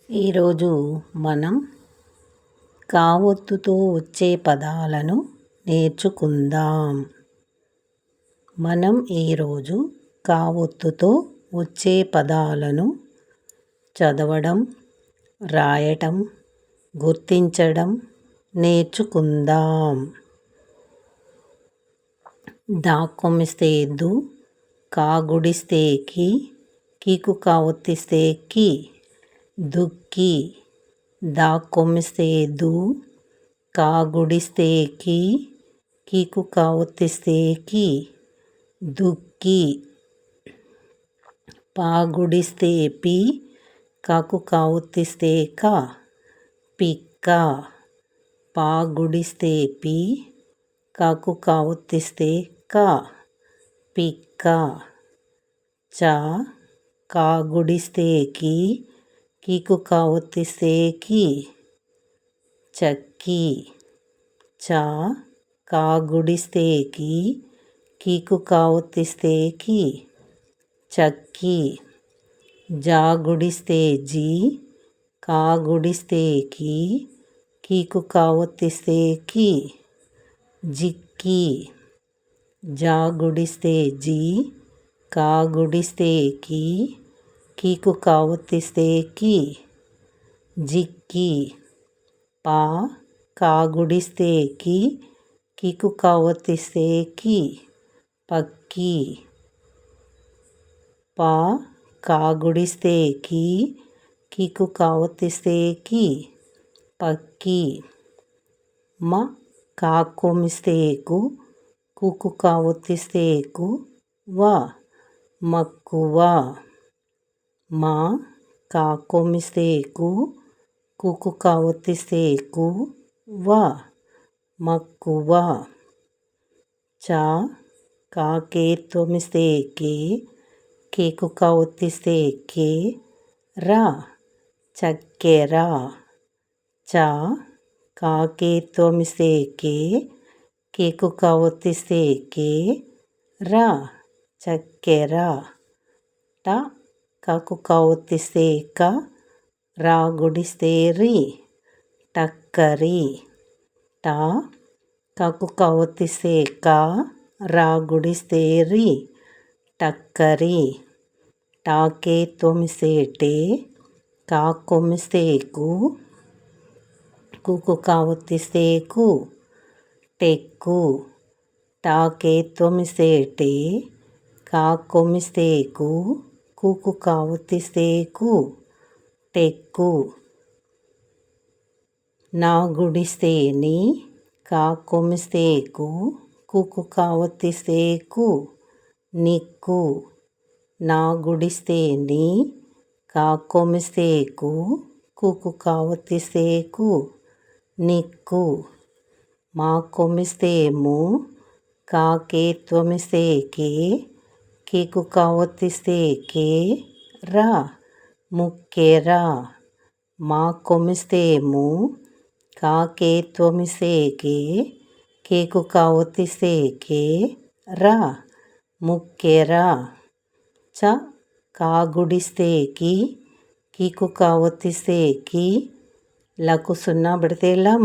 ఈరోజు మనం కావొత్తుతో వచ్చే పదాలను నేర్చుకుందాం. మనం ఈరోజు కావొత్తుతో వచ్చే పదాలను చదవడం, రాయటం, గుర్తించడం నేర్చుకుందాం. దాక్కొమ్మిస్తే ఎద్దు, కాగుడిస్తే కి, కీకు కావొత్తిస్తే కి, దుక్కి. దాక్కొమ్మిస్తే దు, కాగుడిస్తే కి, కీకు కావొత్తిస్తే కి, దుక్కి. పాగుడిస్తే పి, కాకు కావొత్తిస్తే క, పిక్క. పాగుడిస్తే పి, కాకు కావొత్తిస్తే క, పిక్క. చ, కాగుడిస్తే కి, కీకు కావొత్తిస్తే కి, చక్కి. చ, కాగుడిస్తే కి, కీకు కావొత్తిస్తే కి, చక్కి. జాగుడిస్తే జి, కాగుడిస్తే కి, కీకు కావొత్తిస్తే కి, జిక్కి. జాగుడిస్తే జి, కాగుడిస్తే కి, కీకు కావొత్తిస్తే కి, జిక్కి. పా, కాగుడిస్తే కి, కీకు కావొత్తిస్తే కి, పక్కి. పా, కాగుడిస్తే కి, కీకు కావొత్తిస్తే కి, పక్కి. మ, కాక్కొమ్మిస్తే కు, కుకు కావొత్తిస్తే కు, వ, మక్కువ. మా, కాక్కొమ్మిస్తే కు, కుకు కావొత్తిస్తే కు, వ, మక్కువ. చ, కాకేత్తొమ్మిస్తే కే, కేకు కావొత్తిస్తే కే, ర, చక్కెర. చ, కాకేత్తొమ్మిస్తే కే, కేకు కావొత్తిస్తే కే, ర, చక్కెర. ట, కాకు కావొత్తిస్తే క, రాగుడిస్తే రి, టక్కరి. ట, కాకు కావొత్తిస్తే క, రాగుడిస్తే రి, టక్కరి. టాకేత్తొమ్మిస్తే టే, కాక్కొమ్మిస్తే కు, కుకు కావొత్తిస్తే కు, టెక్కు. టాకేత్తొమ్మిస్తే టే, కాక్కొమ్మిస్తే కు, కుకు కావొత్తిస్తే కు, టెక్కు. నాగుడిస్తే ని, కాక్కొమ్మిస్తే కు, కుకు కావొత్తిస్తే కు, నిక్కు. నాగుడిస్తే ని, కాక్కొమ్మిస్తే కు, కుకు కావొత్తిస్తే కు, నిక్కు. మాక్కొమ్మిస్తే ము, కాకేత్తొమ్మిస్తే కే, కేకు కావొత్తిస్తే కే, ర, ముక్కెర. మాక్కొమ్మిస్తే ము, కాకేత్తొమ్మిస్తే కే, కేకు కావొత్తిస్తే కే, ర, ముక్కెర. చ, కాగుడిస్తే కి, కీకు కావొత్తిస్తే కి, లకు సున్నా పెడితే లం,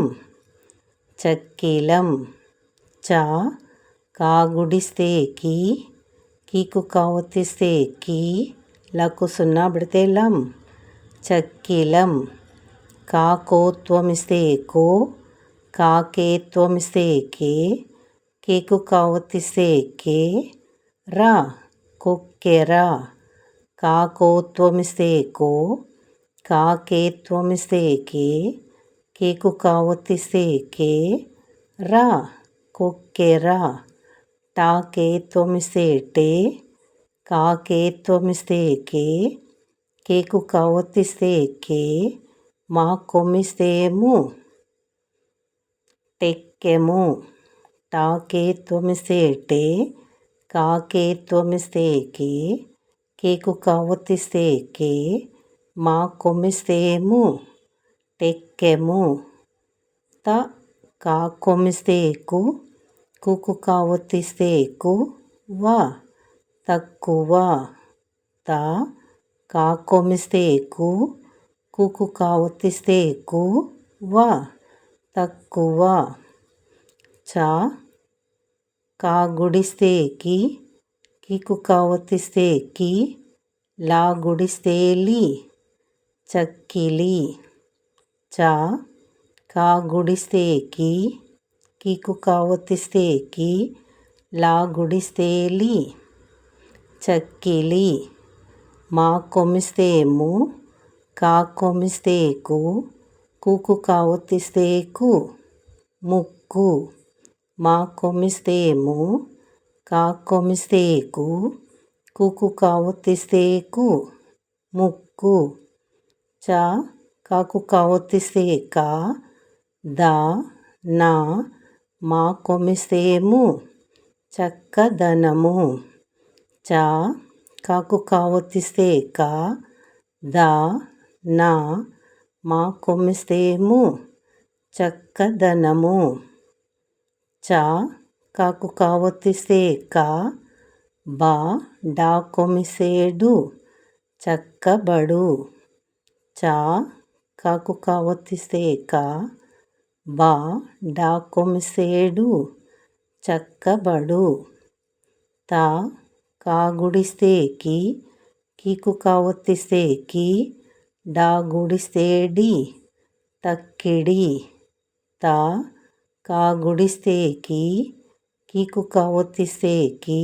చక్కిలం. చ, కాగుడిస్తే కి, కీకు కావొత్తిస్తే కి, లకు సున్నా పెడితే లం, చక్కిలం. కాకోత్వమిస్తే కో, కాకేత్వమిస్తే కే, కేకు కావొత్తిస్తే కే, ర, కొక్కెర. కాకోత్వమిస్తే కో, కాకేత్వమిస్తే కే, కేకు కావొత్తిస్తే కే, ర, కొక్కెర. టాకేత్వమిస్తే టే, కాకేత్వమిస్తే కే, కేకు కావొత్తిస్తే కే, మాక్కొమ్మిస్తే ము, టెక్కెము. టాకేత్వమిస్తే టే, కాకేత్వమిస్తే కే, కేకు కావొత్తిస్తే కే, మాక్కొమ్మిస్తే ము, టెక్కెము. త, కాక్కొమ్మిస్తే కు, కుకు కావొత్తిస్తే కు, వ, తక్కువ. త, కాక్కొమ్మిస్తే కు, కుకు కా ఒత్తిస్తే కు వ తక్కువ. చ కా గుడిస్తే కి కికు కా ఒత్తిస్తే కి లా గుడిస్తే లి చక్కిలి. చ కా గుడిస్తే కి కికు కా ఒత్తిస్తే కి లా గుడిస్తే లి చక్కిలి. మా కొమ్మిస్తే ము కా కొమ్మిస్తే కు కుకు కా ఒత్తిస్తే కు ముక్కు. మా కొమ్మిస్తే ము కా కొమ్మిస్తే కు కుకు కా ఒత్తిస్తే కు ముక్కు. చ కాకు కా ఒత్తిస్తే కా ద నా మా కొమ్మిస్తే ము చక్కదనము. చ కాకు కా ఒత్తిస్తే కా ద నా మా కొమ్మిస్తే ము చక్కదనము. చ కాకు కా ఒత్తిస్తే కా బ డా కొమ్మిస్తే డు చక్కబడు. చ కాకు కా ఒత్తిస్తే కా బ డా కొమ్మిస్తే డు చక్కబడు. త కా గుడిస్తే కి కికు కా ఒత్తిస్తే కి డా గుడిస్తే డి తక్కిడి. త కా గుడిస్తే కి కికు కా ఒత్తిస్తే కి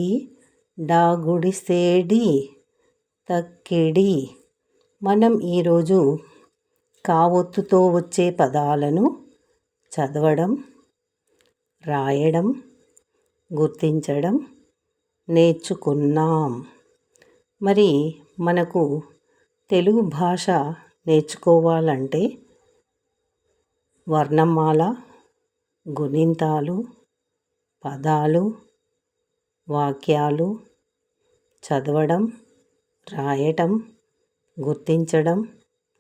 డా గుడిస్తే డి తక్కిడి. మనం ఈరోజు కా ఒత్తుతో వచ్చే పదాలను చదవడం, రాయడం, గుర్తించడం నేర్చుకున్నాం. మరి మనకు తెలుగు భాష నేర్చుకోవాలంటే వర్ణమాల, గుణింతాలు, పదాలు, వాక్యాలు చదవడం, రాయటం, గుర్తించడం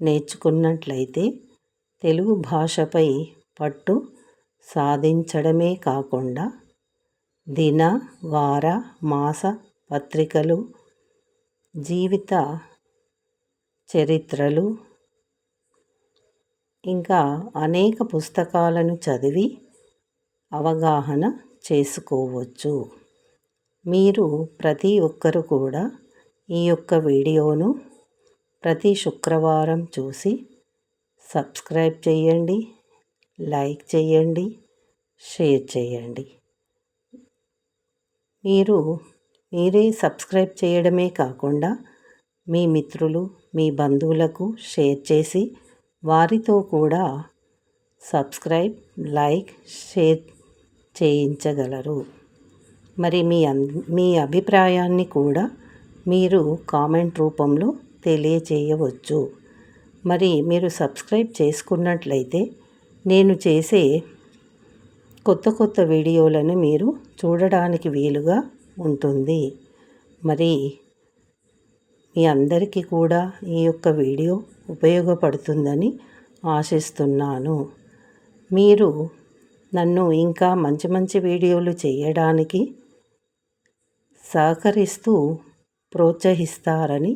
నేర్చుకున్నట్లయితే తెలుగు భాషపై పట్టు సాధించడమే కాకుండా దిన, వార, మాస పత్రికలు, జీవిత చరిత్రలు ఇంకా అనేక పుస్తకాలను చదివి అవగాహన చేసుకోవచ్చు. మీరు ప్రతి ఒక్కరు కూడా ఈ యొక్క వీడియోను ప్రతి శుక్రవారం చూసి సబ్స్క్రైబ్ చేయండి, లైక్ చేయండి, షేర్ చేయండి. మీరే సబ్స్క్రైబ్ చేయడమే కాకుండా మీ మిత్రులు, మీ బంధువులకు షేర్ చేసి వారితో కూడా సబ్స్క్రైబ్, లైక్, షేర్ చేయించగలరు. మరి మీ అభిప్రాయాన్ని కూడా మీరు కామెంట్ రూపంలో తెలియచేయవచ్చు. మరి మీరు సబ్స్క్రైబ్ చేసుకున్నట్లయితే నేను చేసే కొత్త వీడియోలను మీరు చూడడానికి వీలుగా ఉంటుంది. మరి మీ అందరికీ కూడా ఈ యొక్క వీడియో ఉపయోగపడుతుందని ఆశిస్తున్నాను. మీరు నన్ను ఇంకా మంచి వీడియోలు చేయడానికి సహకరిస్తూ ప్రోత్సహిస్తారని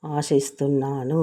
ఆశిస్తున్నాను.